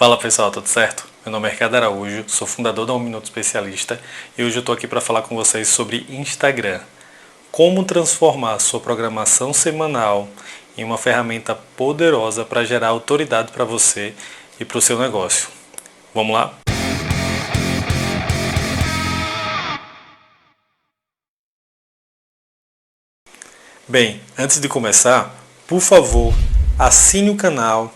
Fala pessoal, tudo certo? Meu nome é Ricardo Araújo, sou fundador da 1 Minuto Especialista e hoje eu estou aqui para falar com vocês sobre Instagram. Como transformar sua programação semanal em uma ferramenta poderosa para gerar autoridade para você e para o seu negócio. Vamos lá? Bem, antes de começar, por favor, assine o canal,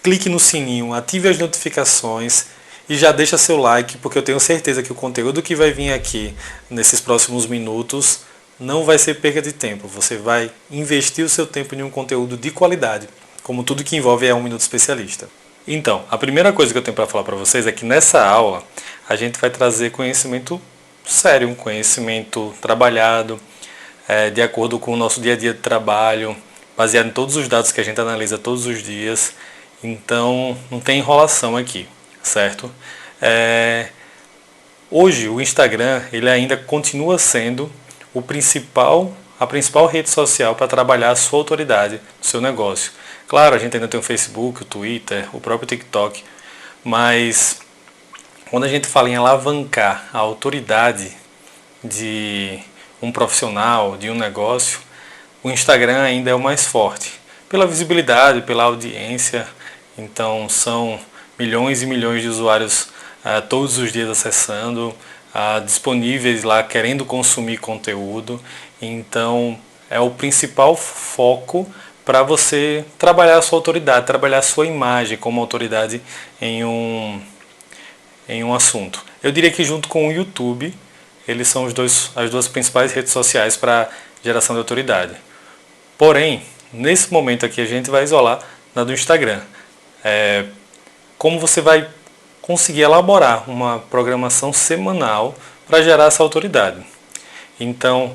clique no sininho, ative as notificações e já deixa seu like, porque eu tenho certeza que o conteúdo que vai vir aqui nesses próximos minutos não vai ser perda de tempo. Você vai investir o seu tempo em um conteúdo de qualidade, como tudo que envolve é 1 Minuto Especialista. Então, a primeira coisa que eu tenho para falar para vocês é que nessa aula a gente vai trazer conhecimento sério, um conhecimento trabalhado, de acordo com o nosso dia a dia de trabalho, baseado em todos os dados que a gente analisa todos os dias. Então, não tem enrolação aqui, certo? Hoje, o Instagram ele ainda continua sendo a principal rede social para trabalhar a sua autoridade do seu negócio. Claro, a gente ainda tem o Facebook, o Twitter, o próprio TikTok, mas quando a gente fala em alavancar a autoridade de um profissional, de um negócio, o Instagram ainda é o mais forte. Pela visibilidade, pela audiência, então são milhões e milhões de usuários todos os dias acessando, disponíveis lá querendo consumir conteúdo. Então é o principal foco para você trabalhar a sua autoridade, trabalhar a sua imagem como autoridade em um assunto. Eu diria que junto com o YouTube, eles são as duas principais redes sociais para geração de autoridade. Porém, nesse momento aqui a gente vai isolar na do Instagram. Como você vai conseguir elaborar uma programação semanal para gerar essa autoridade. Então,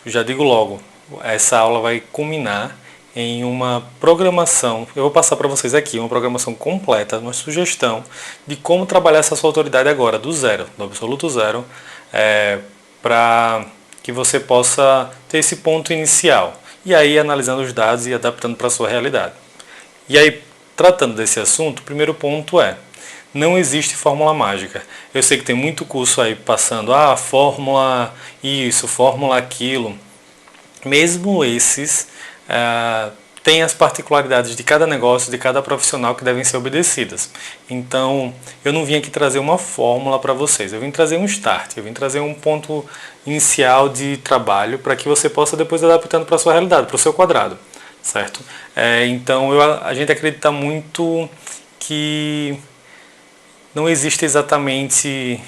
já digo logo, essa aula vai culminar em uma programação, eu vou passar para vocês aqui uma programação completa, uma sugestão de como trabalhar essa sua autoridade agora, do zero, do absoluto zero, para que você possa ter esse ponto inicial. E aí analisando os dados e adaptando para a sua realidade. E aí, tratando desse assunto, o primeiro ponto não existe fórmula mágica. Eu sei que tem muito curso aí passando, fórmula isso, fórmula aquilo. Mesmo esses têm as particularidades de cada negócio, de cada profissional que devem ser obedecidas. Então, eu não vim aqui trazer uma fórmula para vocês. Eu vim trazer um start, eu vim trazer um ponto inicial de trabalho para que você possa depois adaptando para a sua realidade, para o seu quadrado, certo? Então, a gente acredita muito que não existe exatamente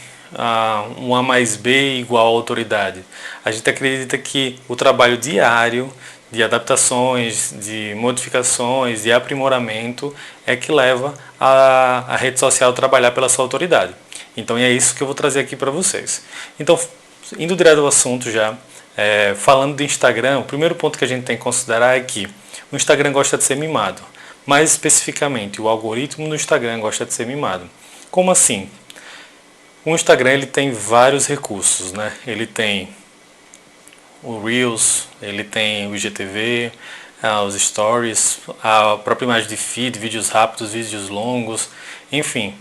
um A mais B igual a autoridade. A gente acredita que o trabalho diário de adaptações, de modificações, de aprimoramento é que leva a rede social a trabalhar pela sua autoridade. Então é isso que eu vou trazer aqui para vocês. Então, indo direto ao assunto já, falando do Instagram, o primeiro ponto que a gente tem que considerar é que o Instagram gosta de ser mimado. Mais especificamente, o algoritmo do Instagram gosta de ser mimado. Como assim? O Instagram ele tem vários recursos, né? Ele tem o Reels, ele tem o IGTV, os Stories, a própria imagem de feed, vídeos rápidos, vídeos longos, enfim.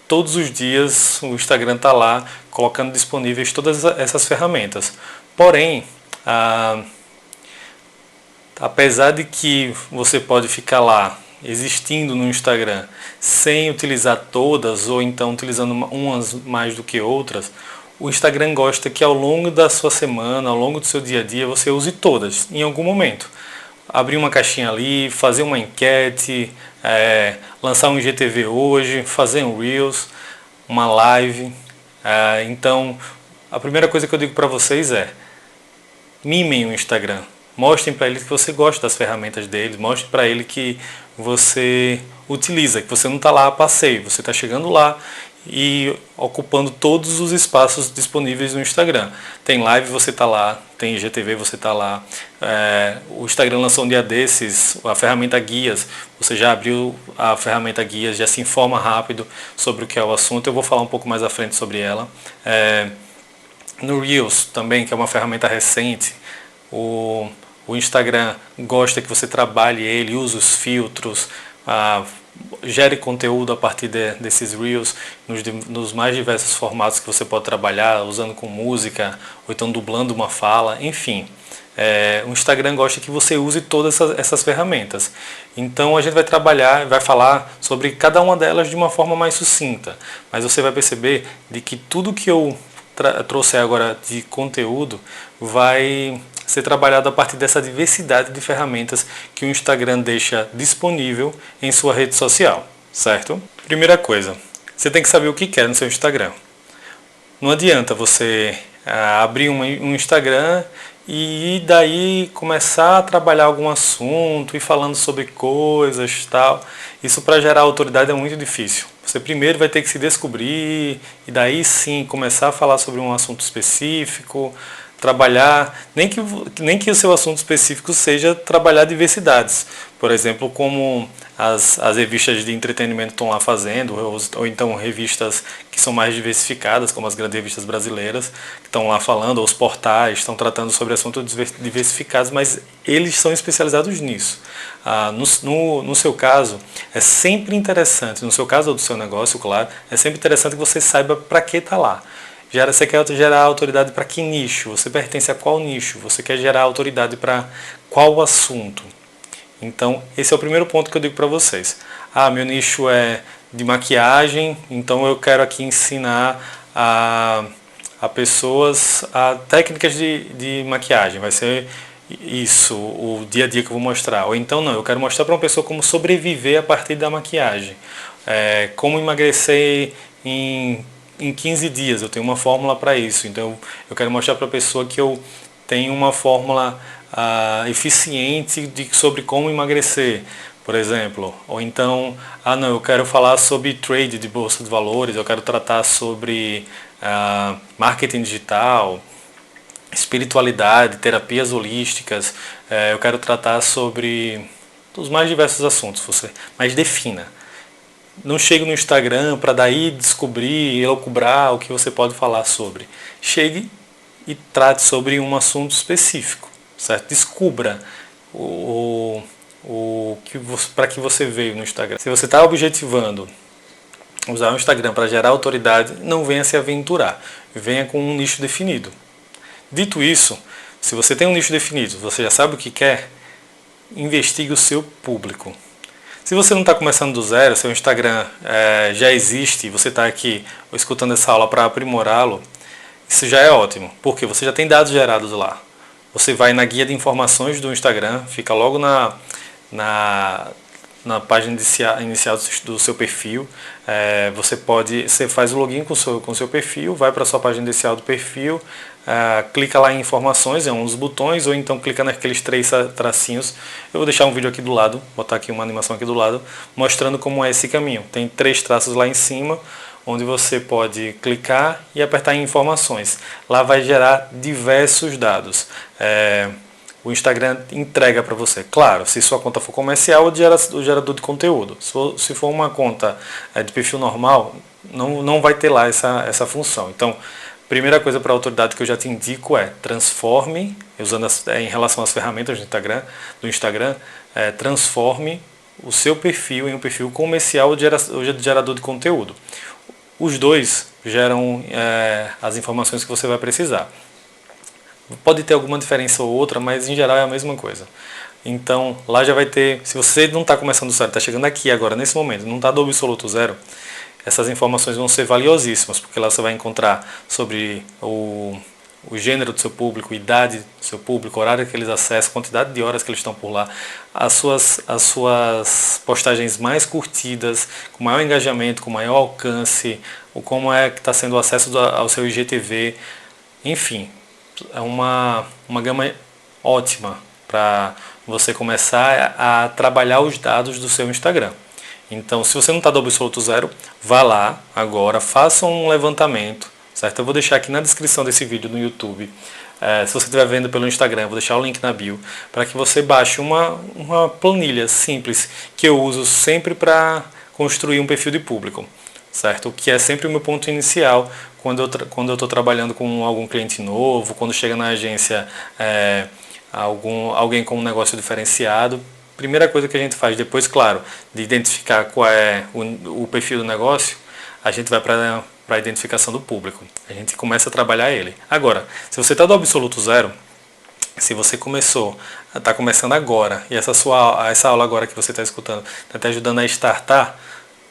Todos os dias o Instagram está lá colocando disponíveis todas essas ferramentas. Porém, apesar de que você pode ficar lá existindo no Instagram sem utilizar todas ou então utilizando umas mais do que outras, o Instagram gosta que ao longo da sua semana, ao longo do seu dia a dia, você use todas em algum momento. Abrir uma caixinha ali, fazer uma enquete, lançar um IGTV hoje, fazer um Reels, uma live. Então, a primeira coisa que eu digo para vocês mimem o Instagram. Mostrem para ele que você gosta das ferramentas dele, mostre para ele que você utiliza, que você não está lá a passeio, você está chegando lá e ocupando todos os espaços disponíveis no Instagram. Tem live, você está lá, tem IGTV, você está lá. O Instagram lançou um dia desses a ferramenta Guias, você já abriu a ferramenta Guias, já se informa rápido sobre o que é o assunto, eu vou falar um pouco mais à frente sobre ela. No Reels também, que é uma ferramenta recente, o Instagram gosta que você trabalhe ele, use os filtros, gere conteúdo a partir desses Reels nos mais diversos formatos que você pode trabalhar, usando com música, ou então dublando uma fala, enfim. O Instagram gosta que você use todas essas ferramentas. Então a gente vai trabalhar, vai falar sobre cada uma delas de uma forma mais sucinta. Mas você vai perceber de que tudo que eu trouxer agora de conteúdo vai ser trabalhado a partir dessa diversidade de ferramentas que o Instagram deixa disponível em sua rede social, certo? Primeira coisa, você tem que saber o que quer no seu Instagram. Não adianta você abrir um Instagram e daí começar a trabalhar algum assunto e falando sobre coisas e tal. Isso para gerar autoridade é muito difícil. Você primeiro vai ter que se descobrir e daí sim começar a falar sobre um assunto específico, trabalhar, nem que o seu assunto específico seja trabalhar diversidades. Por exemplo, como as revistas de entretenimento estão lá fazendo, ou então revistas que são mais diversificadas, como as grandes revistas brasileiras, que estão lá falando, ou os portais estão tratando sobre assuntos diversificados, mas eles são especializados nisso. No seu caso, é sempre interessante, no seu caso ou do seu negócio, claro, é sempre interessante que você saiba para que está lá. Você quer gerar autoridade para que nicho? Você pertence a qual nicho? Você quer gerar autoridade para qual assunto? Então, esse é o primeiro ponto que eu digo para vocês. Meu nicho é de maquiagem, então eu quero aqui ensinar a pessoas técnicas de maquiagem. Vai ser isso, o dia a dia que eu vou mostrar. Ou então não, eu quero mostrar para uma pessoa como sobreviver a partir da maquiagem. Como emagrecer em 15 dias, eu tenho uma fórmula para isso. Então eu quero mostrar para a pessoa que eu tenho uma fórmula eficiente sobre como emagrecer, por exemplo. Ou então, não, eu quero falar sobre trade de bolsa de valores, eu quero tratar sobre marketing digital, espiritualidade, terapias holísticas, eu quero tratar sobre os mais diversos assuntos, mas defina. Não chegue no Instagram para daí descobrir, elucubrar o que você pode falar sobre. Chegue e trate sobre um assunto específico, certo? Descubra para que você veio no Instagram. Se você está objetivando usar o Instagram para gerar autoridade, não venha se aventurar. Venha com um nicho definido. Dito isso, se você tem um nicho definido, você já sabe o que quer, investigue o seu público. Se você não está começando do zero, seu Instagram já existe e você está aqui escutando essa aula para aprimorá-lo, isso já é ótimo, porque você já tem dados gerados lá. Você vai na guia de informações do Instagram, fica logo na página inicial do seu perfil. Você faz o login com o seu perfil, vai para a sua página inicial do perfil, clica lá em informações, é um dos botões, ou então clica naqueles 3 tracinhos. Eu vou deixar um vídeo aqui do lado, botar aqui uma animação aqui do lado, mostrando como é esse caminho. Tem 3 traços lá em cima, onde você pode clicar e apertar em informações. Lá vai gerar diversos dados. O Instagram entrega para você. Claro, se sua conta for comercial, o gerador de conteúdo. Se for uma conta de perfil normal, não vai ter lá essa função. Então, primeira coisa para a autoridade que eu já te indico transforme, em relação às ferramentas do Instagram, transforme o seu perfil em um perfil comercial de gerador de conteúdo. Os dois geram as informações que você vai precisar. Pode ter alguma diferença ou outra, mas em geral é a mesma coisa. Então, lá já vai ter, se você não está começando do zero, está chegando aqui agora, nesse momento, não está do absoluto zero, essas informações vão ser valiosíssimas, porque lá você vai encontrar sobre o gênero do seu público, idade do seu público, horário que eles acessam, quantidade de horas que eles estão por lá, as suas postagens mais curtidas, com maior engajamento, com maior alcance, ou como é que está sendo o acesso ao seu IGTV, enfim. É uma gama ótima para você começar a trabalhar os dados do seu Instagram. Então, se você não está do absoluto zero, vá lá agora, faça um levantamento, certo? Eu vou deixar aqui na descrição desse vídeo no YouTube. Se você estiver vendo pelo Instagram, eu vou deixar o link na bio, para que você baixe uma planilha simples que eu uso sempre para construir um perfil de público. Certo? O que é sempre o meu ponto inicial quando eu estou trabalhando com algum cliente novo, quando chega na agência alguém com um negócio diferenciado. primeira coisa que a gente faz depois, claro, de identificar qual é o perfil do negócio, a gente vai para a identificação do público. A gente começa a trabalhar ele. Agora, se você está do absoluto zero, se você está começando agora, e essa aula agora que você está escutando está te ajudando a startar,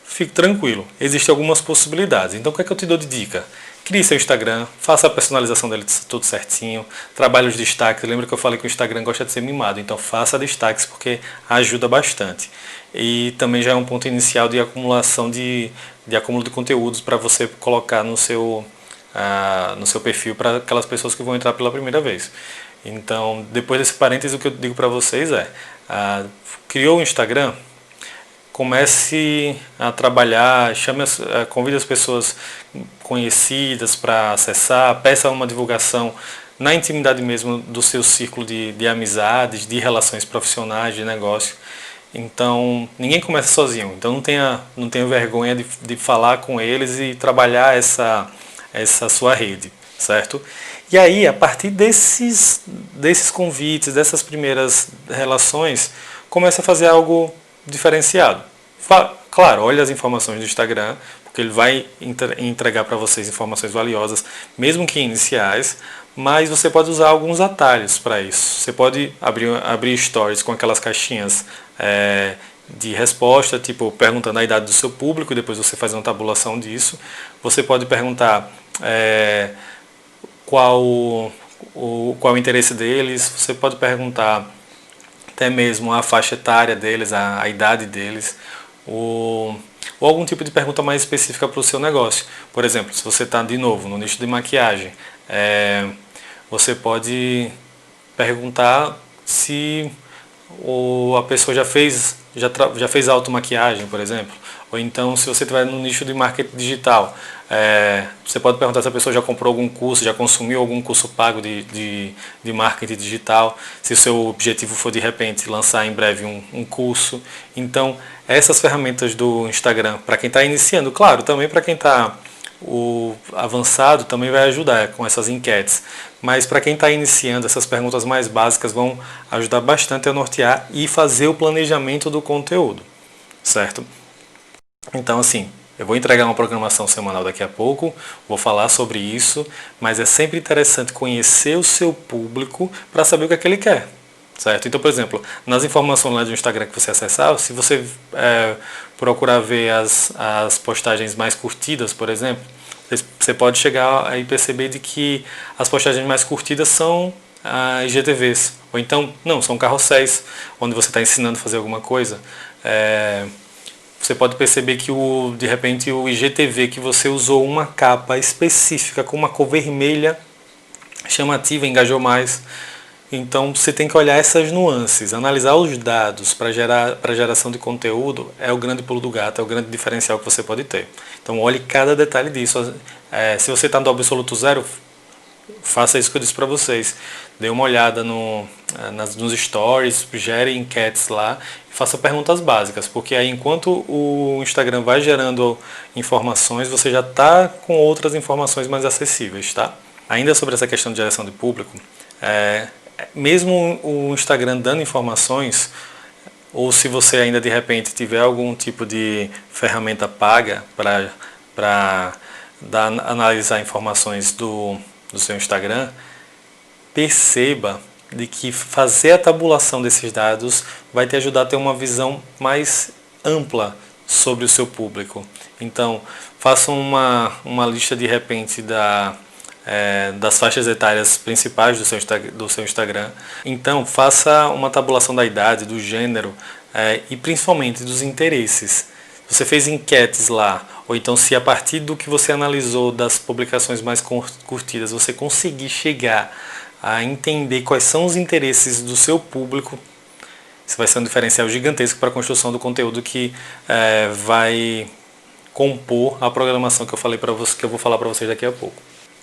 fique tranquilo, existem algumas possibilidades. Então o que é que eu te dou de dica? Crie seu Instagram, faça a personalização dele tudo certinho, trabalhe os destaques. Lembra que eu falei que o Instagram gosta de ser mimado, então faça destaques porque ajuda bastante. E também já é um ponto inicial de acumulação de acúmulo de conteúdos para você colocar no seu perfil para aquelas pessoas que vão entrar pela primeira vez. Então, depois desse parênteses, o que eu digo para vocês é, criou o Instagram, comece a trabalhar, convide as pessoas conhecidas para acessar, peça uma divulgação na intimidade mesmo do seu círculo de amizades, de relações profissionais, de negócio. Então, ninguém começa sozinho, então não tenha vergonha de falar com eles e trabalhar essa sua rede, certo? E aí, a partir desses convites, dessas primeiras relações, começa a fazer algo diferenciado. Claro, olhe as informações do Instagram, porque ele vai entregar para vocês informações valiosas, mesmo que iniciais, mas você pode usar alguns atalhos para isso. Você pode abrir stories com aquelas caixinhas de resposta, tipo perguntando a idade do seu público, e depois você faz uma tabulação disso. Você pode perguntar qual o interesse deles, você pode perguntar até mesmo a faixa etária deles, a idade deles, ou algum tipo de pergunta mais específica para o seu negócio. Por exemplo, se você está de novo no nicho de maquiagem, você pode perguntar se a pessoa já fez automaquiagem, por exemplo. Ou então, se você estiver no nicho de marketing digital, você pode perguntar se a pessoa já comprou algum curso, já consumiu algum curso pago de marketing digital, se o seu objetivo for de repente lançar em breve um curso. Então, essas ferramentas do Instagram, para quem está iniciando, claro, também para quem está avançado também vai ajudar com essas enquetes. Mas para quem está iniciando, essas perguntas mais básicas vão ajudar bastante a nortear e fazer o planejamento do conteúdo, certo? Então, assim, eu vou entregar uma programação semanal daqui a pouco, vou falar sobre isso, mas é sempre interessante conhecer o seu público para saber o que é que ele quer, certo? Então, por exemplo, nas informações lá do Instagram que você acessar, se você procurar ver as postagens mais curtidas, por exemplo, você pode chegar a perceber de que as postagens mais curtidas são IGTVs, ou então, não, são carrosséis, onde você está ensinando a fazer alguma coisa. Você pode perceber que de repente o IGTV que você usou uma capa específica com uma cor vermelha chamativa, engajou mais. Então você tem que olhar essas nuances, analisar os dados para geração de conteúdo é o grande pulo do gato, é o grande diferencial que você pode ter. Então olhe cada detalhe disso. Se você está no absoluto zero, faça isso que eu disse para vocês. Dê uma olhada nos stories, gere enquetes lá e faça perguntas básicas, porque aí enquanto o Instagram vai gerando informações, você já está com outras informações mais acessíveis, tá? Ainda sobre essa questão de geração de público, mesmo o Instagram dando informações, ou se você ainda de repente tiver algum tipo de ferramenta paga para analisar informações do seu Instagram, perceba de que fazer a tabulação desses dados vai te ajudar a ter uma visão mais ampla sobre o seu público. Então, faça uma lista de repente das faixas etárias principais do seu Instagram. Então, faça uma tabulação da idade, do gênero e principalmente dos interesses. Você fez enquetes lá, ou então se a partir do que você analisou das publicações mais curtidas, você conseguir chegar a entender quais são os interesses do seu público, isso vai ser um diferencial gigantesco para a construção do conteúdo que vai compor a programação que eu vou falar para vocês daqui a pouco.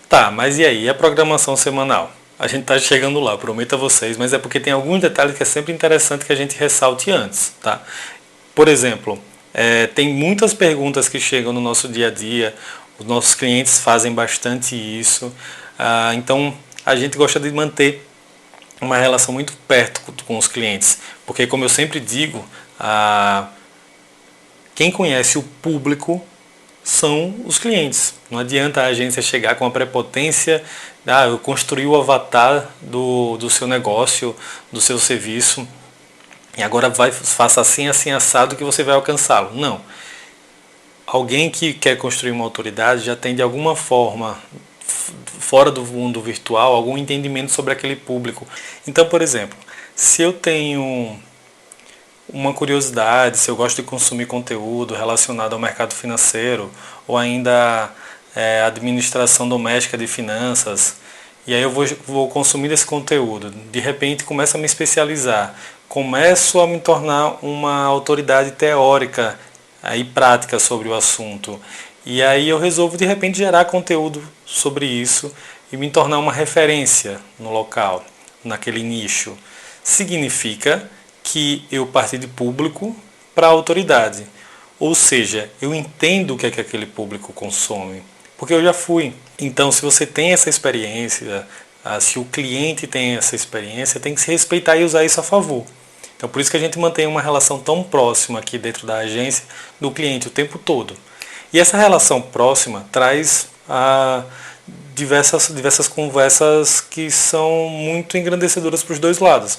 Tá, mas e aí, a programação semanal? A gente está chegando lá, prometo a vocês, mas é porque tem alguns detalhes que é sempre interessante que a gente ressalte antes, tá? Por exemplo, tem muitas perguntas que chegam no nosso dia a dia, os nossos clientes fazem bastante isso, então a gente gosta de manter uma relação muito perto com os clientes, porque como eu sempre digo, quem conhece o público são os clientes. Não adianta a agência chegar com a prepotência, eu construí o avatar do seu negócio, do seu serviço, e agora faça assim, assim, assado que você vai alcançá-lo. Não. Alguém que quer construir uma autoridade já tem de alguma forma, fora do mundo virtual, algum entendimento sobre aquele público. Então, por exemplo, se eu tenho uma curiosidade, se eu gosto de consumir conteúdo relacionado ao mercado financeiro ou ainda administração doméstica de finanças, e aí eu vou consumir esse conteúdo, de repente começo a me especializar, começo a me tornar uma autoridade teórica e prática sobre o assunto, e aí eu resolvo de repente gerar conteúdo sobre isso e me tornar uma referência no local, naquele nicho. Significa que eu parti de público para autoridade. Ou seja, eu entendo o que é que aquele público consome, porque eu já fui. Então, se você tem essa experiência, se o cliente tem essa experiência, tem que se respeitar e usar isso a favor. Então, por isso que a gente mantém uma relação tão próxima aqui dentro da agência do cliente o tempo todo. E essa relação próxima traz diversas conversas que são muito engrandecedoras para os dois lados.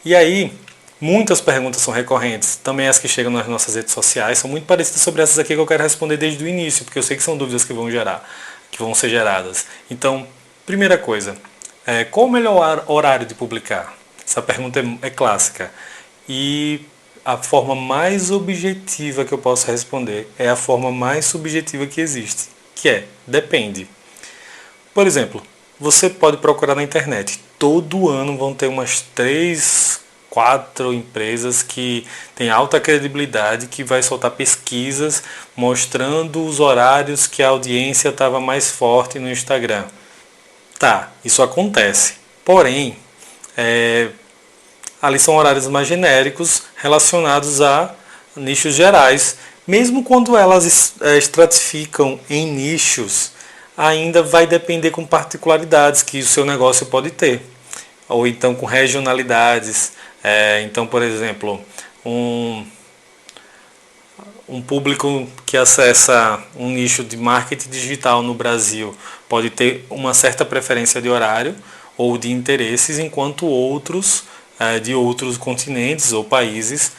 E aí, muitas perguntas são recorrentes, também as que chegam nas nossas redes sociais, são muito parecidas sobre essas aqui que eu quero responder desde o início, porque eu sei que são dúvidas que vão ser geradas. Então, primeira coisa, qual o melhor horário de publicar? Essa pergunta é clássica. E a forma mais objetiva que eu posso responder é a forma mais subjetiva que existe, que é, depende. Por exemplo, você pode procurar na internet. Todo ano vão ter umas 3, 4 empresas que têm alta credibilidade, que vai soltar pesquisas mostrando os horários que a audiência estava mais forte no Instagram. Tá, isso acontece. Porém, ali são horários mais genéricos relacionados a nichos gerais. Mesmo quando elas estratificam em nichos, ainda vai depender com particularidades que o seu negócio pode ter. Ou então com regionalidades. Então, por exemplo, um público que acessa um nicho de marketing digital no Brasil pode ter uma certa preferência de horário ou de interesses, enquanto outros de outros continentes ou países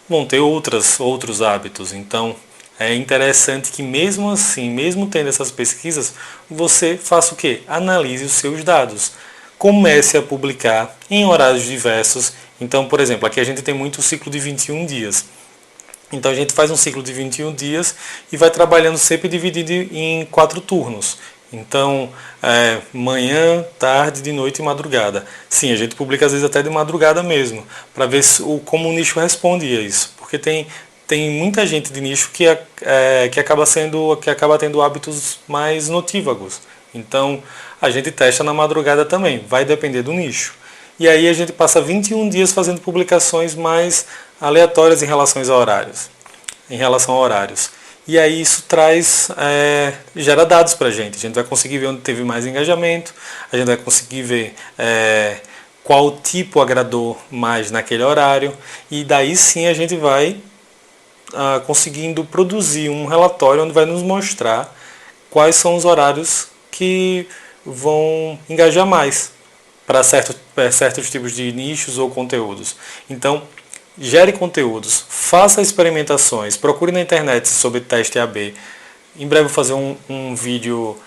vão ter outros hábitos. Então, é interessante que mesmo assim, mesmo tendo essas pesquisas, você faça o quê? Analise os seus dados. Comece a publicar em horários diversos. Então, por exemplo, aqui a gente tem muito o ciclo de 21 dias. Então a gente faz um ciclo de 21 dias e vai trabalhando sempre dividido em 4 turnos. Então, manhã, tarde, de noite e madrugada. Sim, a gente publica às vezes até de madrugada mesmo, para ver como o nicho responde a isso. Porque tem muita gente de nicho que acaba tendo hábitos mais notívagos. Então, a gente testa na madrugada também, vai depender do nicho. E aí a gente passa 21 dias fazendo publicações mais aleatórias em relação a horários. E aí isso gera dados para a gente vai conseguir ver onde teve mais engajamento, a gente vai conseguir ver qual tipo agradou mais naquele horário, e daí sim a gente vai conseguindo produzir um relatório onde vai nos mostrar quais são os horários que vão engajar mais para certos tipos de nichos ou conteúdos. Então, gere conteúdos, faça experimentações, procure na internet sobre teste AB. Em breve vou fazer um vídeo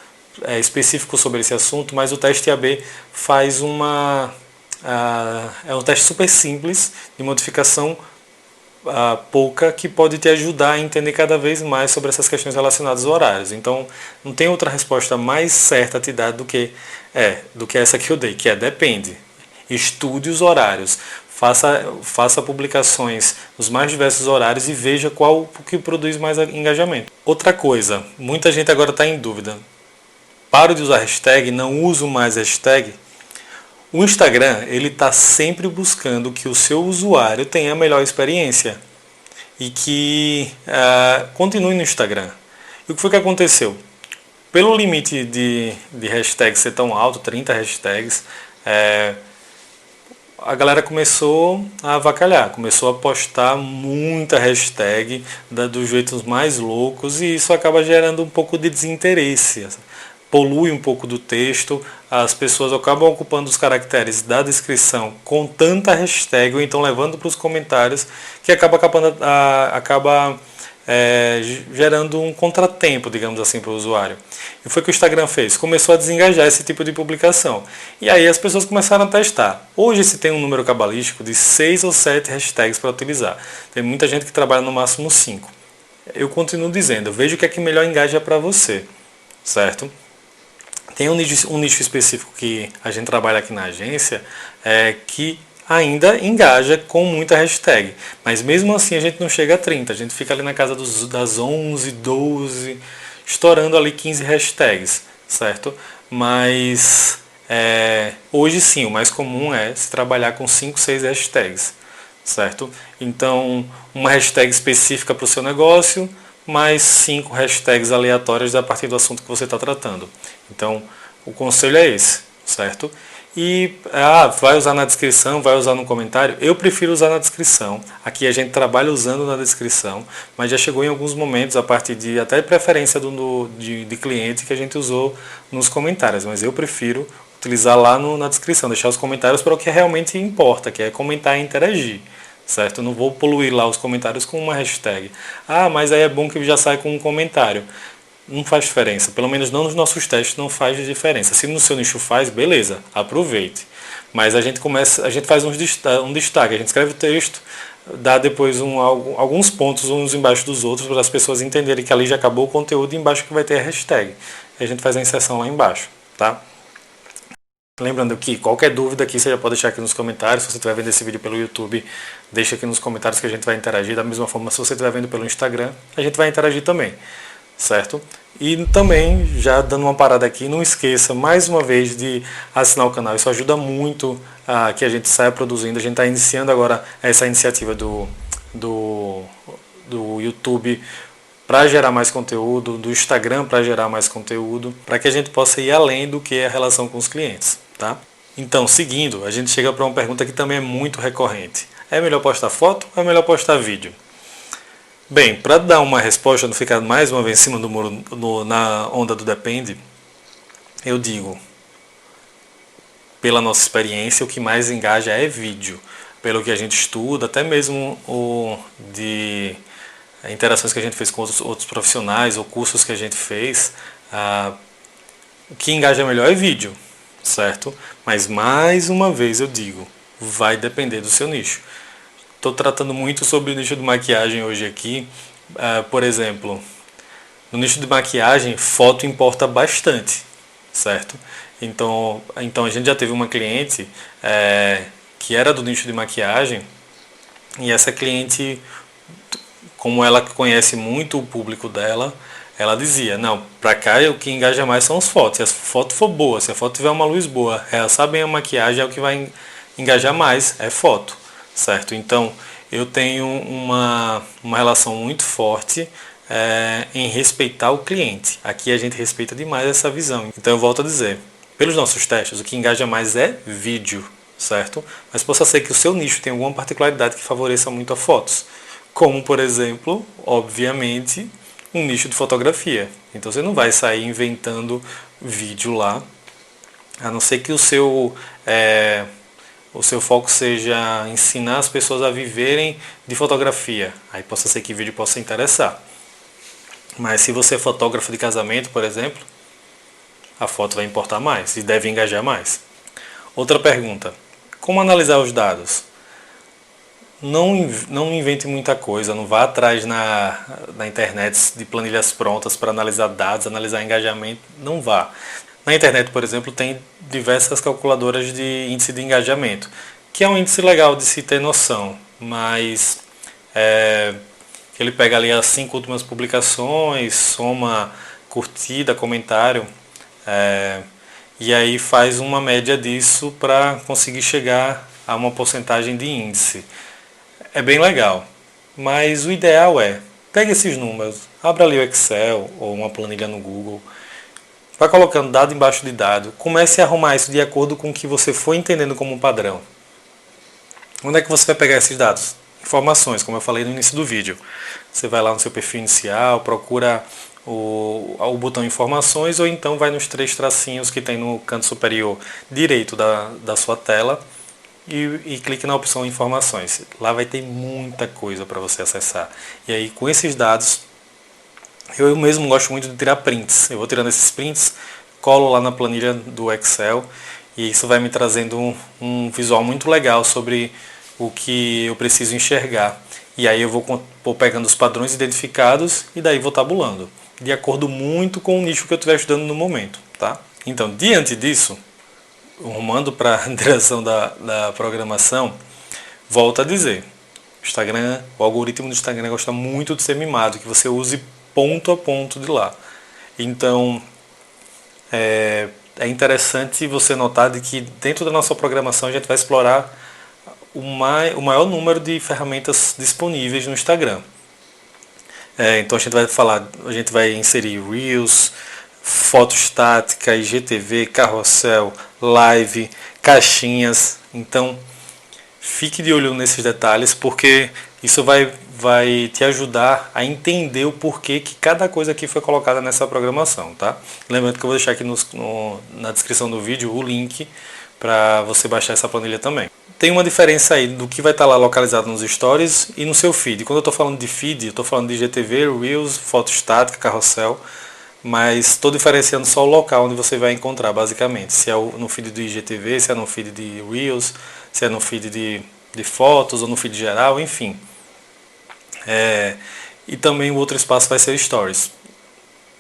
específico sobre esse assunto, mas o teste AB faz é um teste super simples de modificação pouca que pode te ajudar a entender cada vez mais sobre essas questões relacionadas aos horários. Então, não tem outra resposta mais certa a te dar do que essa que eu dei, que depende. Estude os horários, faça publicações nos mais diversos horários e veja qual que produz mais engajamento. Outra coisa, muita gente agora está em dúvida. Paro de usar hashtag, não uso mais hashtag. O Instagram, ele está sempre buscando que o seu usuário tenha a melhor experiência e que continue no Instagram. E o que foi que aconteceu? Pelo limite de hashtags ser tão alto, 30 hashtags, a galera começou a avacalhar, começou a postar muita hashtag dos jeitos mais loucos e isso acaba gerando um pouco de desinteresse. Polui um pouco do texto, as pessoas acabam ocupando os caracteres da descrição com tanta hashtag ou então levando para os comentários que acaba gerando um contratempo, digamos assim, para o usuário. E foi o que o Instagram fez, começou a desengajar esse tipo de publicação. E aí as pessoas começaram a testar. Hoje se tem um número cabalístico de 6 ou 7 hashtags para utilizar. Tem muita gente que trabalha no máximo 5. Eu continuo dizendo, veja o que é que melhor engaja para você, certo? Tem um nicho específico que a gente trabalha aqui na agência, que ainda engaja com muita hashtag. Mas mesmo assim a gente não chega a 30, a gente fica ali na casa das 11, 12, estourando ali 15 hashtags, certo? Mas hoje sim, o mais comum é se trabalhar com 5, 6 hashtags, certo? Então, uma hashtag específica para o seu negócio, mais 5 hashtags aleatórias a partir do assunto que você está tratando. Então, o conselho é esse, certo? E vai usar na descrição, vai usar no comentário? Eu prefiro usar na descrição. Aqui a gente trabalha usando na descrição, mas já chegou em alguns momentos, a partir de até preferência de cliente, que a gente usou nos comentários. Mas eu prefiro utilizar lá na descrição, deixar os comentários para o que realmente importa, que é comentar e interagir. Certo? Eu não vou poluir lá os comentários com uma hashtag. Mas aí é bom que já sai com um comentário. Não faz diferença. Pelo menos não nos nossos testes não faz diferença. Se no seu nicho faz, beleza, aproveite. Mas a gente faz um destaque, a gente escreve o texto, dá depois alguns pontos uns embaixo dos outros para as pessoas entenderem que ali já acabou o conteúdo e embaixo que vai ter a hashtag. E a gente faz a inserção lá embaixo, tá? Lembrando que qualquer dúvida aqui você já pode deixar aqui nos comentários. Se você estiver vendo esse vídeo pelo YouTube, deixa aqui nos comentários que a gente vai interagir. Da mesma forma, se você estiver vendo pelo Instagram, a gente vai interagir também, certo? E também, já dando uma parada aqui, não esqueça mais uma vez de assinar o canal. Isso ajuda muito a que a gente saia produzindo. A gente está iniciando agora essa iniciativa do YouTube para gerar mais conteúdo, do Instagram para gerar mais conteúdo, para que a gente possa ir além do que é a relação com os clientes, tá? Então, seguindo, a gente chega para uma pergunta que também é muito recorrente. É melhor postar foto ou é melhor postar vídeo? Bem, para dar uma resposta, não ficar mais uma vez em cima do muro na onda do depende, eu digo, pela nossa experiência, o que mais engaja é vídeo. Pelo que a gente estuda, até mesmo de interações que a gente fez com outros profissionais ou cursos que a gente fez, o que engaja melhor é vídeo, certo? Mas mais uma vez eu digo, vai depender do seu nicho. Estou tratando muito sobre o nicho de maquiagem hoje aqui. Por exemplo, no nicho de maquiagem, foto importa bastante, certo? Então a gente já teve uma cliente que era do nicho de maquiagem e essa cliente, como ela conhece muito o público dela, ela dizia, não, pra cá o que engaja mais são as fotos. Se a foto for boa, se a foto tiver uma luz boa, realçar bem a maquiagem, é o que vai engajar mais, é foto, certo? Então, eu tenho uma relação muito forte em respeitar o cliente. Aqui a gente respeita demais essa visão. Então, eu volto a dizer, pelos nossos testes, o que engaja mais é vídeo, certo? Mas possa ser que o seu nicho tenha alguma particularidade que favoreça muito a fotos. Como, por exemplo, obviamente, um nicho de fotografia. Então você não vai sair inventando vídeo lá, a não ser que o seu foco seja ensinar as pessoas a viverem de fotografia. Aí possa ser que vídeo possa interessar. Mas se você é fotógrafo de casamento, por exemplo, a foto vai importar mais e deve engajar mais. Outra pergunta, como analisar os dados? Não invente muita coisa, não vá atrás na internet de planilhas prontas para analisar dados, analisar engajamento, não vá. Na internet, por exemplo, tem diversas calculadoras de índice de engajamento, que é um índice legal de se ter noção, mas ele pega ali as 5 últimas publicações, soma curtida, comentário, e aí faz uma média disso para conseguir chegar a uma porcentagem de índice. É bem legal, mas o ideal pegue esses números, abra ali o Excel ou uma planilha no Google, vai colocando dado embaixo de dado, comece a arrumar isso de acordo com o que você for entendendo como um padrão. Onde é que você vai pegar esses dados? Informações, como eu falei no início do vídeo. Você vai lá no seu perfil inicial, procura o botão informações ou então vai nos 3 tracinhos que tem no canto superior direito da sua tela e clique na opção informações. Lá vai ter muita coisa para você acessar. E aí com esses dados, eu mesmo gosto muito de tirar prints. Eu vou tirando esses prints, colo lá na planilha do Excel e isso vai me trazendo um visual muito legal sobre o que eu preciso enxergar. E aí eu vou pegando os padrões identificados e daí vou tabulando, de acordo muito com o nicho que eu estiver estudando no momento, tá? Então, diante disso, rumando para a direção da programação, volto a dizer, o algoritmo do Instagram gosta muito de ser mimado, que você use ponto a ponto de lá. Então, é interessante você notar de que dentro da nossa programação a gente vai explorar o maior número de ferramentas disponíveis no Instagram. Então a gente vai inserir Reels, foto estática, IGTV, carrossel, live, caixinhas. Então fique de olho nesses detalhes porque isso vai te ajudar a entender o porquê que cada coisa aqui foi colocada nessa programação, tá? Lembrando que eu vou deixar aqui na descrição do vídeo o link para você baixar essa planilha também. Tem uma diferença aí do que vai estar lá localizado nos stories e no seu feed. Quando eu estou falando de feed, eu estou falando de IGTV, Reels, foto estática, carrossel, mas estou diferenciando só o local onde você vai encontrar, basicamente. Se é no feed do IGTV, se é no feed de Reels, se é no feed de fotos ou no feed geral, enfim. E também o outro espaço vai ser Stories.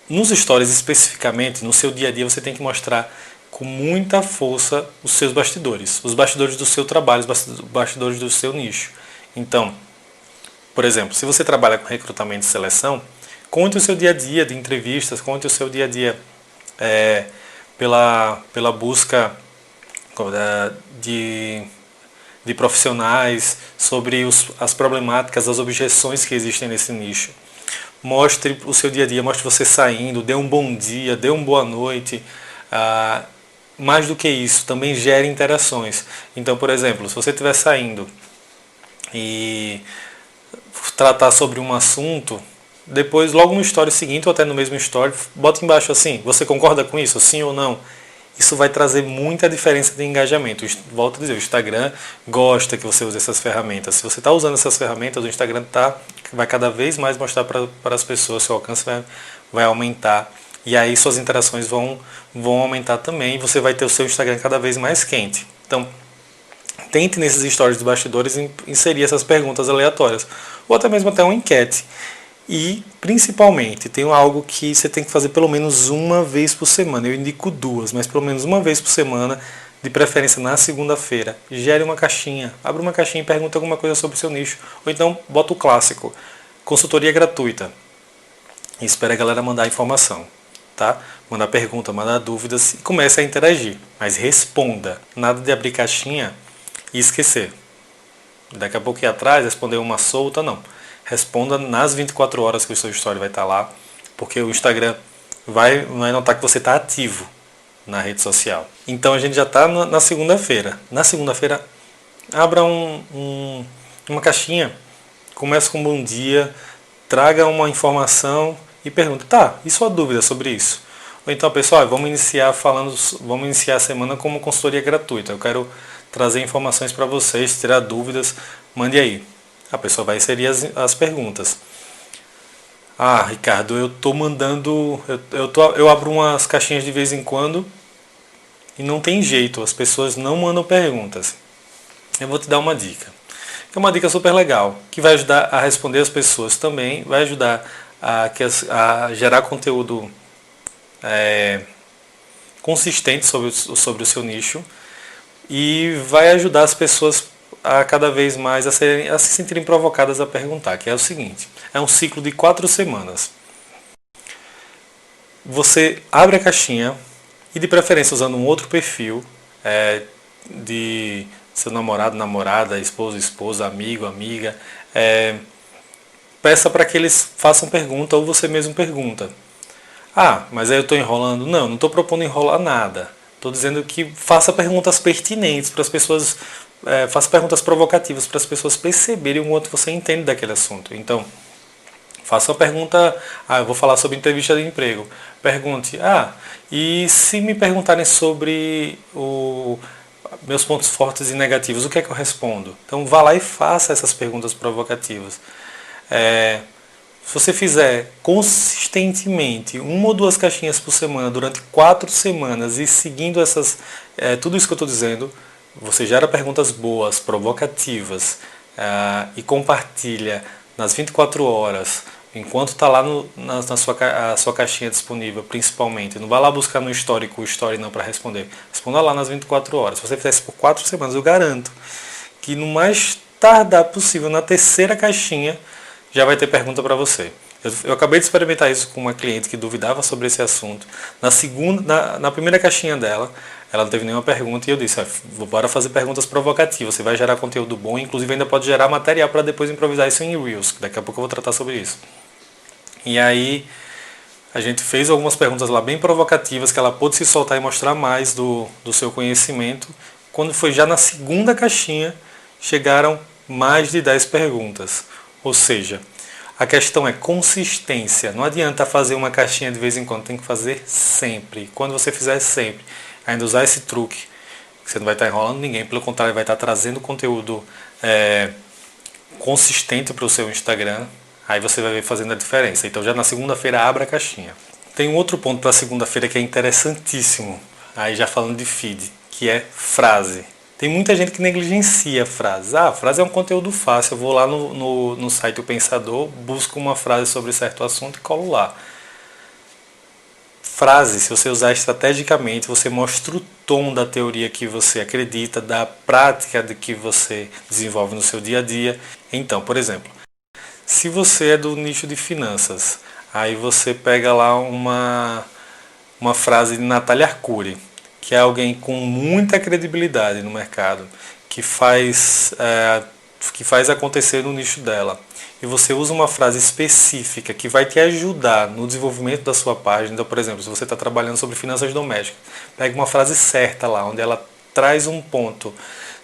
Nos Stories especificamente, no seu dia a dia, você tem que mostrar com muita força os seus bastidores, os bastidores do seu trabalho, os bastidores do seu nicho. Então, por exemplo, se você trabalha com recrutamento e seleção, conte o seu dia a dia de entrevistas, conte o seu dia a dia pela busca de profissionais, sobre as problemáticas, as objeções que existem nesse nicho. Mostre o seu dia a dia, mostre você saindo, dê um bom dia, dê uma boa noite. Mais do que isso, também gere interações. Então, por exemplo, se você estiver saindo e tratar sobre um assunto, depois, logo no story seguinte, ou até no mesmo story, bota embaixo assim, você concorda com isso, sim ou não? Isso vai trazer muita diferença de engajamento. Volto a dizer, o Instagram gosta que você use essas ferramentas. Se você está usando essas ferramentas, o Instagram vai cada vez mais mostrar para as pessoas, seu alcance vai aumentar. E aí suas interações vão aumentar também e você vai ter o seu Instagram cada vez mais quente. Então, tente nesses stories de bastidores inserir essas perguntas aleatórias. Ou até mesmo até uma enquete. E, principalmente, tem algo que você tem que fazer pelo menos uma vez por semana. Eu indico 2, mas pelo menos uma vez por semana, de preferência na segunda-feira. Gere uma caixinha, abre uma caixinha e pergunta alguma coisa sobre o seu nicho. Ou então, bota o clássico, consultoria gratuita. E espera a galera mandar informação. Tá? Mandar pergunta, mandar dúvidas e comece a interagir. Mas responda. Nada de abrir caixinha e esquecer. Daqui a pouco ir atrás, responder uma solta, não. Responda nas 24 horas que o seu story vai estar lá, porque o Instagram vai notar que você está ativo na rede social. Então a gente já está na segunda-feira. Na segunda-feira, abra uma caixinha, comece com um bom dia, traga uma informação e pergunta, tá, e sua dúvida sobre isso? Ou então, pessoal, vamos iniciar a semana com uma consultoria gratuita. Eu quero trazer informações para vocês, tirar dúvidas, mande aí. A pessoa vai inserir as perguntas. Ah, Ricardo, eu tô mandando, eu abro umas caixinhas de vez em quando e não tem jeito, as pessoas não mandam perguntas. Eu vou te dar uma dica. É uma dica super legal, que vai ajudar a responder as pessoas também, vai ajudar a gerar conteúdo consistente sobre o seu nicho e vai ajudar as pessoas a cada vez mais a se sentirem provocadas a perguntar, que é o seguinte, é um ciclo de 4 semanas. Você abre a caixinha e de preferência usando um outro perfil de seu namorado, namorada, esposo, esposa, amigo, amiga, peça para que eles façam pergunta ou você mesmo pergunta. Ah, mas aí eu estou enrolando? Não estou propondo enrolar nada. Estou dizendo que faça perguntas pertinentes para as pessoas faça perguntas provocativas para as pessoas perceberem o quanto você entende daquele assunto. Então, faça uma pergunta, eu vou falar sobre entrevista de emprego. Pergunte, e se me perguntarem sobre meus pontos fortes e negativos, o que é que eu respondo? Então vá lá e faça essas perguntas provocativas. Se você fizer consistentemente 1 ou 2 caixinhas por semana durante 4 semanas e seguindo tudo isso que eu estou dizendo, você gera perguntas boas, provocativas e compartilha nas 24 horas, enquanto está lá na sua caixinha disponível, principalmente. Não vá lá buscar no histórico o story não para responder. Responda lá nas 24 horas. Se você fizer isso por 4 semanas, eu garanto que no mais tardar possível, na 3ª caixinha, já vai ter pergunta para você. Eu acabei de experimentar isso com uma cliente que duvidava sobre esse assunto. Na primeira caixinha dela, ela não teve nenhuma pergunta e eu disse, bora fazer perguntas provocativas, você vai gerar conteúdo bom, inclusive ainda pode gerar material para depois improvisar isso em Reels, daqui a pouco eu vou tratar sobre isso. E aí a gente fez algumas perguntas lá bem provocativas, que ela pôde se soltar e mostrar mais do seu conhecimento. Quando foi já na 2ª caixinha, chegaram mais de 10 perguntas. Ou seja, a questão é consistência. Não adianta fazer uma caixinha de vez em quando, tem que fazer sempre. Quando você fizer sempre, ainda usar esse truque, você não vai estar enrolando ninguém, pelo contrário, vai estar trazendo conteúdo consistente para o seu Instagram, aí você vai ver fazendo a diferença. Então já na segunda-feira abra a caixinha. Tem um outro ponto para a segunda-feira que é interessantíssimo, aí já falando de feed, que é frase. Tem muita gente que negligencia a frase. A frase é um conteúdo fácil. Eu vou lá no site O Pensador, busco uma frase sobre certo assunto e colo lá. Frase, se você usar estrategicamente, você mostra o tom da teoria que você acredita, da prática de que você desenvolve no seu dia a dia. Então, por exemplo, se você é do nicho de finanças, aí você pega lá uma frase de Natália Arcuri, que é alguém com muita credibilidade no mercado, que faz acontecer no nicho dela. E você usa uma frase específica que vai te ajudar no desenvolvimento da sua página. Então, por exemplo, se você está trabalhando sobre finanças domésticas, pega uma frase certa lá, onde ela traz um ponto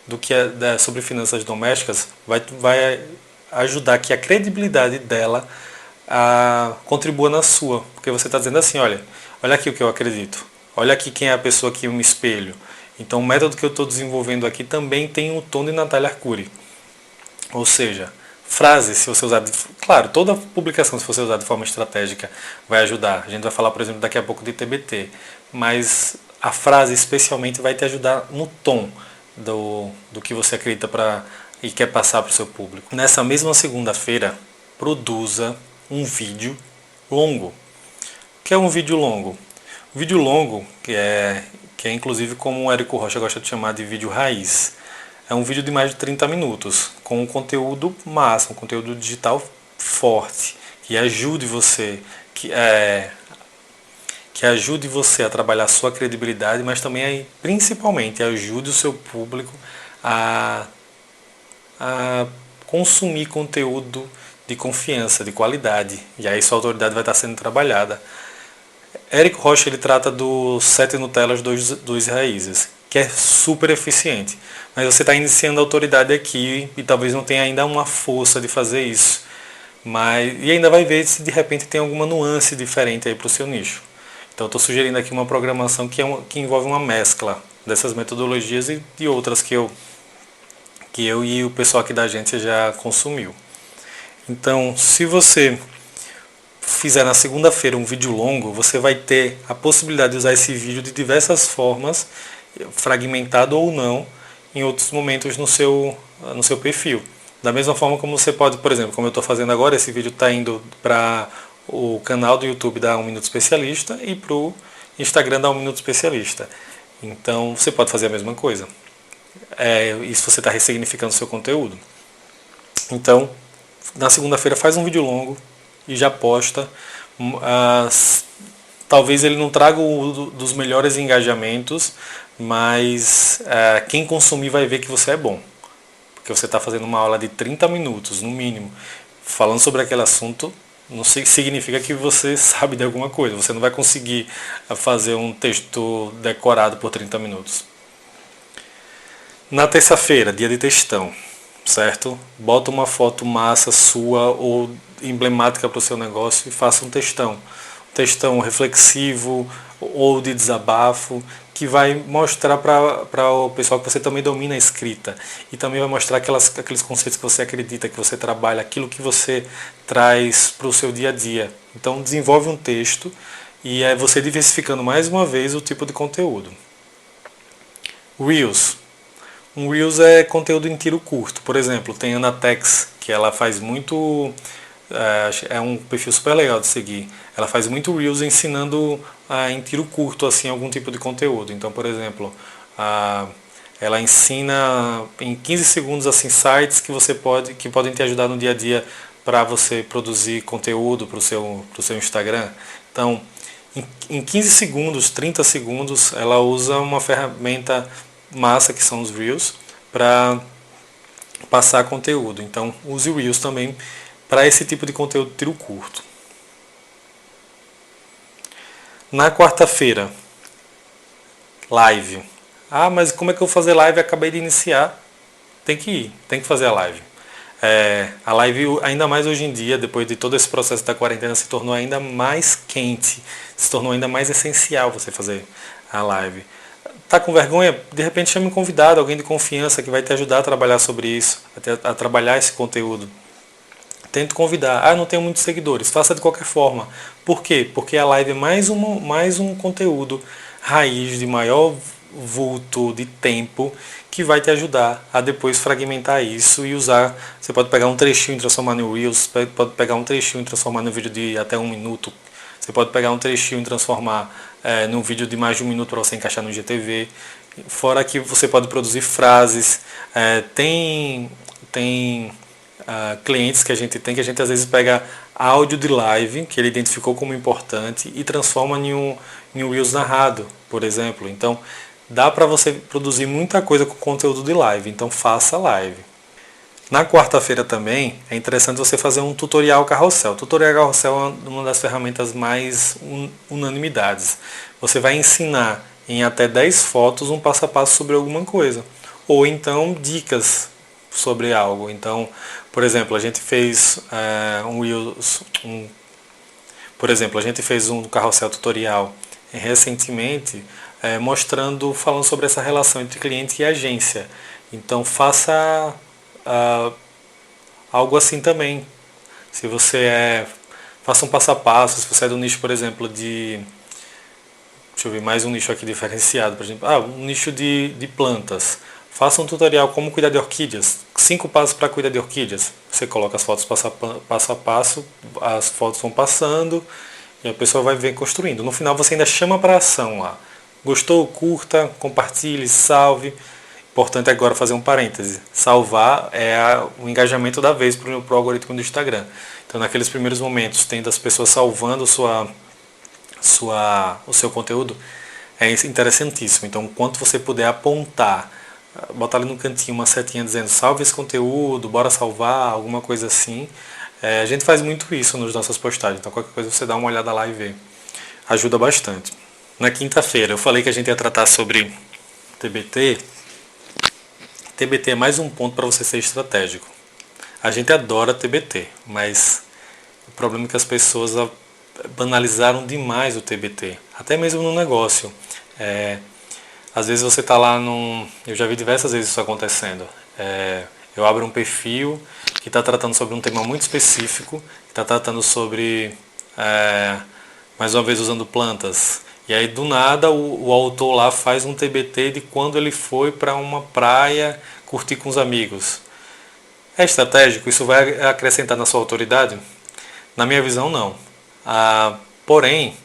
do que sobre finanças domésticas, vai ajudar que a credibilidade dela contribua na sua. Porque você está dizendo assim, olha aqui o que eu acredito. Olha aqui quem é a pessoa que eu me espelho. Então o método que eu estou desenvolvendo aqui também tem o tom de Natália Arcuri. Ou seja, frases, se você usar... Claro, toda publicação, se você usar de forma estratégica, vai ajudar. A gente vai falar, por exemplo, daqui a pouco de TBT. Mas a frase especialmente vai te ajudar no tom do que você acredita e quer passar para o seu público. Nessa mesma segunda-feira, produza um vídeo longo. O que é um vídeo longo? Vídeo longo, que é inclusive como o Érico Rocha gosta de chamar de vídeo raiz, é um vídeo de mais de 30 minutos, com um conteúdo massa, um conteúdo digital forte, que ajude você, que ajude você a trabalhar a sua credibilidade, mas também, principalmente, ajude o seu público a consumir conteúdo de confiança, de qualidade, e aí sua autoridade vai estar sendo trabalhada. Érico Rocha ele trata dos 7 Nutellas dos raízes, que é super eficiente. Mas você está iniciando a autoridade aqui e talvez não tenha ainda uma força de fazer isso. E ainda vai ver se de repente tem alguma nuance diferente aí para o seu nicho. Então estou sugerindo aqui uma programação que envolve uma mescla dessas metodologias e de outras que eu e o pessoal aqui da agência já consumiu. Então, se você fizer na segunda-feira um vídeo longo, você vai ter a possibilidade de usar esse vídeo de diversas formas, fragmentado ou não, em outros momentos no seu perfil. Da mesma forma como você pode, por exemplo, como eu estou fazendo agora, esse vídeo está indo para o canal do YouTube da 1 Minuto Especialista e para o Instagram da 1 Minuto Especialista. Então você pode fazer a mesma coisa. Isso você está ressignificando o seu conteúdo. Então, na segunda-feira faz um vídeo longo e já posta. Talvez ele não traga dos melhores engajamentos, mas quem consumir vai ver que você é bom. Porque você está fazendo uma aula de 30 minutos, no mínimo, falando sobre aquele assunto, não significa que você sabe de alguma coisa. Você não vai conseguir fazer um texto decorado por 30 minutos. Na terça-feira, dia de textão, certo? Bota uma foto massa sua ou emblemática para o seu negócio e faça um textão. Um textão reflexivo ou de desabafo que vai mostrar para o pessoal que você também domina a escrita e também vai mostrar aqueles conceitos que você acredita, que você trabalha, aquilo que você traz para o seu dia a dia. Então desenvolve um texto e é você diversificando mais uma vez o tipo de conteúdo. Reels. Um Reels é conteúdo em tiro curto. Por exemplo, tem a Anatex, que ela faz muito. É um perfil super legal de seguir. Ela faz muito Reels ensinando em tiro curto assim algum tipo de conteúdo. Então, por exemplo, ela ensina em 15 segundos assim sites que podem te ajudar no dia a dia para você produzir conteúdo para o seu Instagram. Então, em 15 segundos, 30 segundos, ela usa uma ferramenta massa que são os Reels para passar conteúdo. Então use o Reels também para esse tipo de conteúdo de tiro curto. Na quarta-feira, live. Ah, mas como é que eu vou fazer live? Acabei de iniciar. Tem que ir, tem que fazer a live. A live, ainda mais hoje em dia, depois de todo esse processo da quarentena, se tornou ainda mais quente, se tornou ainda mais essencial você fazer a live. Tá com vergonha? De repente chame um convidado, alguém de confiança que vai te ajudar a trabalhar sobre isso, a trabalhar esse conteúdo. Tente convidar. Ah, não tenho muitos seguidores. Faça de qualquer forma. Por quê? Porque a live é mais um conteúdo raiz de maior vulto de tempo que vai te ajudar a depois fragmentar isso e usar. Você pode pegar um trechinho e transformar no Reels, pode pegar um trechinho e transformar no vídeo de até 1 minuto. Você pode pegar um trechinho e transformar num vídeo de mais de 1 minuto para você encaixar no IGTV. Fora que você pode produzir frases. Tem clientes que a gente às vezes pega áudio de live que ele identificou como importante e transforma em um Reels narrado, por exemplo. Então dá para você produzir muita coisa com conteúdo de live, então faça live. Na quarta-feira também é interessante você fazer um tutorial carrossel. O tutorial carrossel é uma das ferramentas mais unanimidades. Você vai ensinar em até 10 fotos um passo a passo sobre alguma coisa. Ou então dicas sobre algo. Então, por exemplo, a gente fez a gente fez um carrossel tutorial recentemente falando sobre essa relação entre cliente e agência. Então faça algo assim também. Se você faça um passo a passo, se você é do nicho, por exemplo, deixa eu ver, mais um nicho aqui diferenciado, por exemplo, um nicho de plantas. Faça um tutorial como cuidar de orquídeas. 5 passos para cuidar de orquídeas. Você coloca as fotos passo a passo, as fotos vão passando e a pessoa vai ver construindo. No final você ainda chama para ação lá. Gostou? Curta, compartilhe, salve. Importante agora fazer um parêntese. Salvar é o engajamento da vez para o algoritmo do Instagram. Então naqueles primeiros momentos, tendo as pessoas salvando o seu conteúdo, é interessantíssimo. Então quanto você puder apontar, botar ali no cantinho uma setinha dizendo salve esse conteúdo, bora salvar, alguma coisa assim. A gente faz muito isso nas nossas postagens, então qualquer coisa você dá uma olhada lá e vê. Ajuda bastante. Na quinta-feira eu falei que a gente ia tratar sobre TBT. TBT é mais um ponto para você ser estratégico. A gente adora TBT, mas o problema é que as pessoas banalizaram demais o TBT, até mesmo no negócio. Às vezes você está lá eu já vi diversas vezes isso acontecendo. Eu abro um perfil que está tratando sobre um tema muito específico, que está tratando sobre, mais uma vez usando plantas. E aí do nada o autor lá faz um TBT de quando ele foi para uma praia curtir com os amigos. É estratégico? Isso vai acrescentar na sua autoridade? Na minha visão, não. Porém,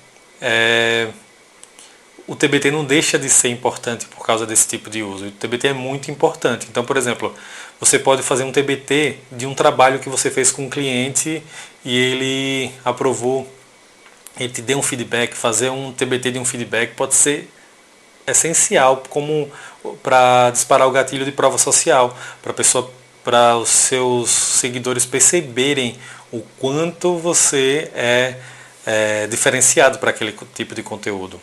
o TBT não deixa de ser importante por causa desse tipo de uso. O TBT é muito importante. Então, por exemplo, você pode fazer um TBT de um trabalho que você fez com um cliente e ele aprovou, ele te deu um feedback. Fazer um TBT de um feedback pode ser essencial como para disparar o gatilho de prova social, para os seus seguidores perceberem o quanto você é diferenciado para aquele tipo de conteúdo.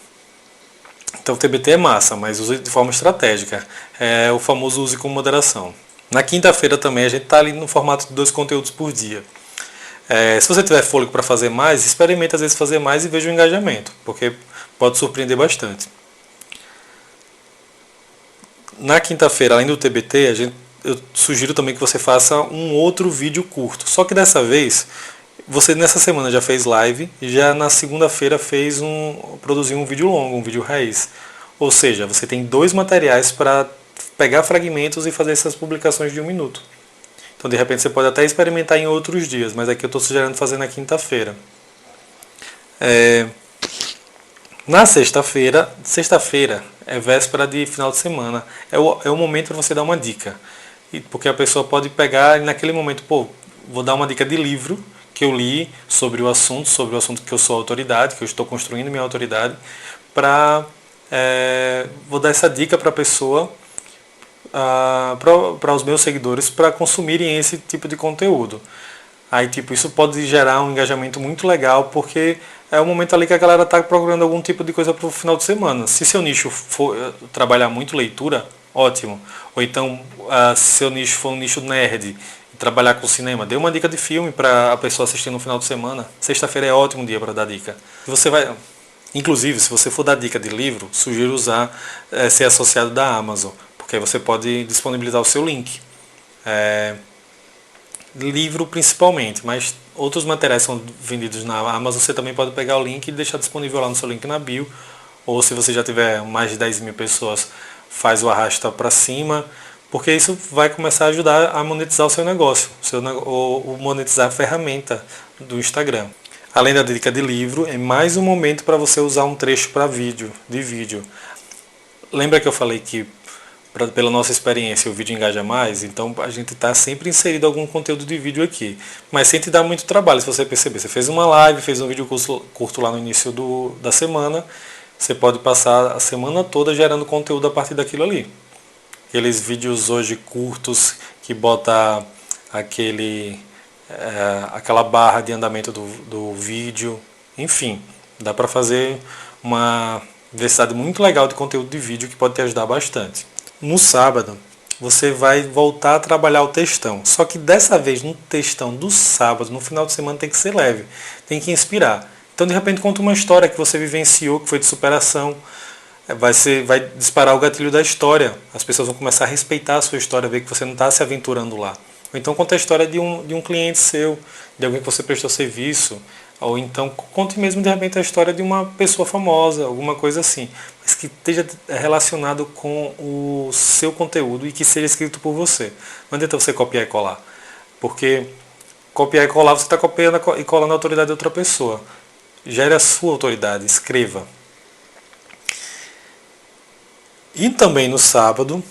Então o TBT é massa, mas use de forma estratégica. É o famoso use com moderação. Na quinta-feira também a gente está ali no formato de 2 conteúdos por dia. Se você tiver fôlego para fazer mais, experimente às vezes fazer mais e veja o engajamento, porque pode surpreender bastante. Na quinta-feira, além do TBT, eu sugiro também que você faça um outro vídeo curto. Só que dessa vez, você nessa semana já fez live e já na segunda-feira produziu um vídeo longo, um vídeo raiz. Ou seja, você tem 2 materiais para pegar fragmentos e fazer essas publicações de 1 minuto. Então, de repente, você pode até experimentar em outros dias, mas aqui eu estou sugerindo fazer na quinta-feira. Na sexta-feira é véspera de final de semana, é o momento para você dar uma dica. Porque a pessoa pode pegar e naquele momento, vou dar uma dica de livro que eu li sobre o assunto que eu sou autoridade, que eu estou construindo minha autoridade, vou dar essa dica para a pessoa, para os meus seguidores, para consumirem esse tipo de conteúdo. Aí, isso pode gerar um engajamento muito legal, porque é o momento ali que a galera está procurando algum tipo de coisa para o final de semana. Se seu nicho for trabalhar muito leitura, ótimo. Ou então, se seu nicho for um nicho nerd e trabalhar com cinema, dê uma dica de filme para a pessoa assistir no final de semana. Sexta-feira é ótimo dia para dar dica. Inclusive, se você for dar dica de livro, sugiro ser associado da Amazon, porque aí você pode disponibilizar o seu link. Livro principalmente, mas outros materiais são vendidos na Amazon, você também pode pegar o link e deixar disponível lá no seu link na bio, ou se você já tiver mais de 10 mil pessoas, faz o arrasta para cima, porque isso vai começar a ajudar a monetizar o seu negócio, ou monetizar a ferramenta do Instagram. Além da dica de livro, é mais um momento para você usar um trecho para vídeo. Lembra que eu falei que pela nossa experiência o vídeo engaja mais, então a gente está sempre inserido algum conteúdo de vídeo aqui, mas sem te dar muito trabalho. Se você perceber, você fez uma live, fez um vídeo curto lá no início da semana, você pode passar a semana toda gerando conteúdo a partir daquilo ali. Aqueles vídeos hoje curtos que bota aquela barra de andamento do vídeo, enfim, dá para fazer uma diversidade muito legal de conteúdo de vídeo que pode te ajudar bastante. No sábado, você vai voltar a trabalhar o textão. Só que dessa vez, no textão do sábado, no final de semana, tem que ser leve. Tem que inspirar. Então, de repente, conta uma história que você vivenciou, que foi de superação. Vai disparar o gatilho da história. As pessoas vão começar a respeitar a sua história, ver que você não está se aventurando lá. Ou então conta a história de um cliente seu, de alguém que você prestou serviço. Ou então conte mesmo de repente a história de uma pessoa famosa, alguma coisa assim, mas que esteja relacionado com o seu conteúdo e que seja escrito por você. Não adianta você copiar e colar, porque copiar e colar você está copiando e colando a autoridade de outra pessoa. Gere a sua autoridade, escreva. E também no sábado,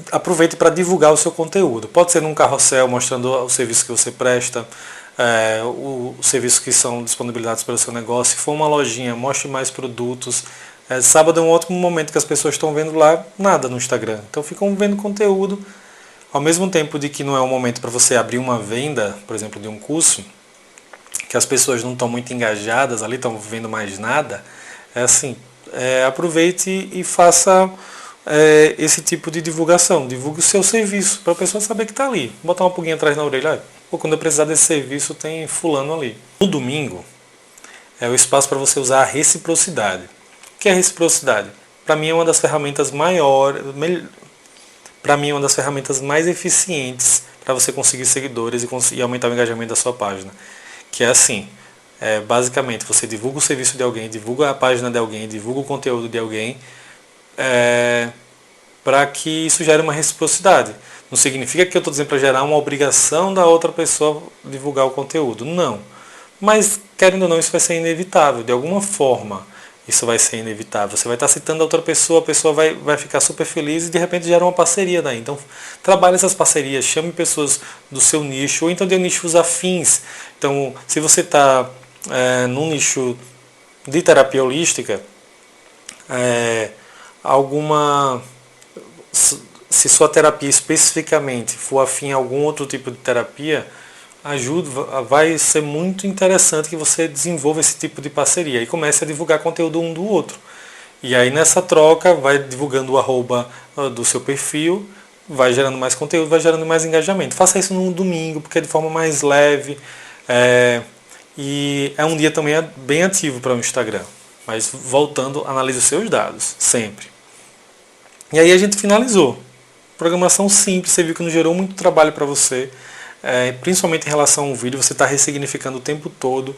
aproveite para divulgar o seu conteúdo. Pode ser num carrossel mostrando o serviço que você presta, os serviços que são disponibilizados pelo seu negócio. Se for uma lojinha, mostre mais produtos. Sábado é um ótimo momento que as pessoas estão vendo lá nada no Instagram. Então ficam vendo conteúdo. Ao mesmo tempo de que não é um momento para você abrir uma venda, por exemplo, de um curso, que as pessoas não estão muito engajadas ali, estão vendo mais nada, aproveite e faça esse tipo de divulgação. Divulgue o seu serviço para a pessoa saber que está ali. Botar uma pulguinha atrás na orelha. Quando eu precisar desse serviço, tem fulano ali. No domingo, é o espaço para você usar a reciprocidade. O que é a reciprocidade? Para mim é uma das ferramentas mais eficientes para você conseguir seguidores e aumentar o engajamento da sua página. Que é assim, basicamente você divulga o serviço de alguém, divulga a página de alguém, divulga o conteúdo de alguém, para que isso gere uma reciprocidade. Não significa que eu estou dizendo para gerar uma obrigação da outra pessoa divulgar o conteúdo. Não. Mas, querendo ou não, isso vai ser inevitável. De alguma forma, isso vai ser inevitável. Você vai estar citando a outra pessoa, a pessoa vai ficar super feliz e, de repente, gera uma parceria daí. Então, trabalhe essas parcerias, chame pessoas do seu nicho, ou então de nichos afins. Então, se você está num nicho de terapia holística, se sua terapia especificamente for afim a algum outro tipo de terapia, vai ser muito interessante que você desenvolva esse tipo de parceria e comece a divulgar conteúdo um do outro. E aí nessa troca vai divulgando o arroba do seu perfil, vai gerando mais conteúdo, vai gerando mais engajamento. Faça isso no domingo, porque é de forma mais leve. E é um dia também bem ativo para o Instagram. Mas voltando, analise os seus dados, sempre. E aí a gente finalizou. Programação simples, você viu que não gerou muito trabalho para você. Principalmente em relação ao vídeo, você está ressignificando o tempo todo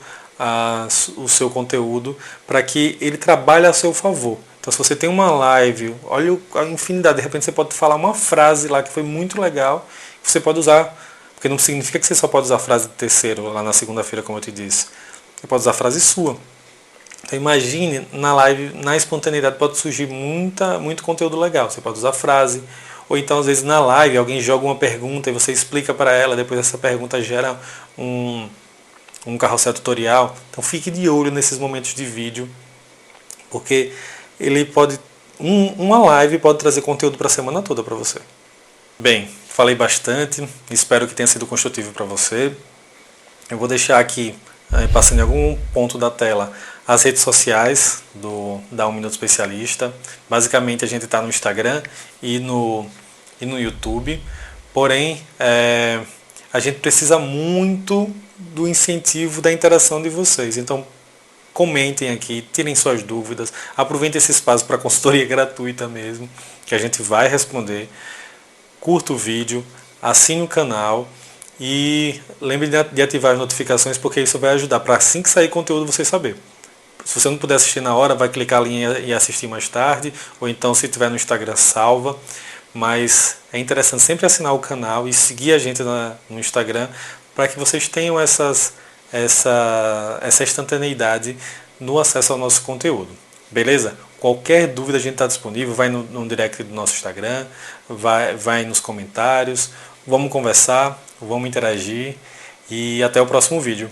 o seu conteúdo para que ele trabalhe a seu favor. Então se você tem uma live, olha a infinidade, de repente você pode falar uma frase lá que foi muito legal, que você pode usar, porque não significa que você só pode usar a frase de terceiro lá na segunda-feira, como eu te disse. Você pode usar a frase sua. Então imagine, na live, na espontaneidade pode surgir muito conteúdo legal. Você pode usar frase, ou então às vezes na live alguém joga uma pergunta e você explica para ela, depois essa pergunta gera um carrossel tutorial. Então fique de olho nesses momentos de vídeo, porque ele pode, uma live pode trazer conteúdo para a semana toda para você. Bem, falei bastante, espero que tenha sido construtivo para você. Eu vou deixar aqui, passando em algum ponto da tela, as redes sociais da 1 Minuto Especialista. Basicamente a gente está no Instagram e no YouTube, porém a gente precisa muito do incentivo da interação de vocês. Então comentem aqui, tirem suas dúvidas, aproveitem esse espaço para consultoria gratuita mesmo, que a gente vai responder. Curta o vídeo, assine o canal e lembre de ativar as notificações, porque isso vai ajudar para assim que sair conteúdo você saber. Se você não puder assistir na hora, vai clicar ali e assistir mais tarde, ou então se tiver no Instagram, salva. Mas é interessante sempre assinar o canal e seguir a gente no Instagram para que vocês tenham essa instantaneidade no acesso ao nosso conteúdo. Beleza? Qualquer dúvida a gente está disponível, vai no direct do nosso Instagram, vai nos comentários, vamos conversar, vamos interagir e até o próximo vídeo.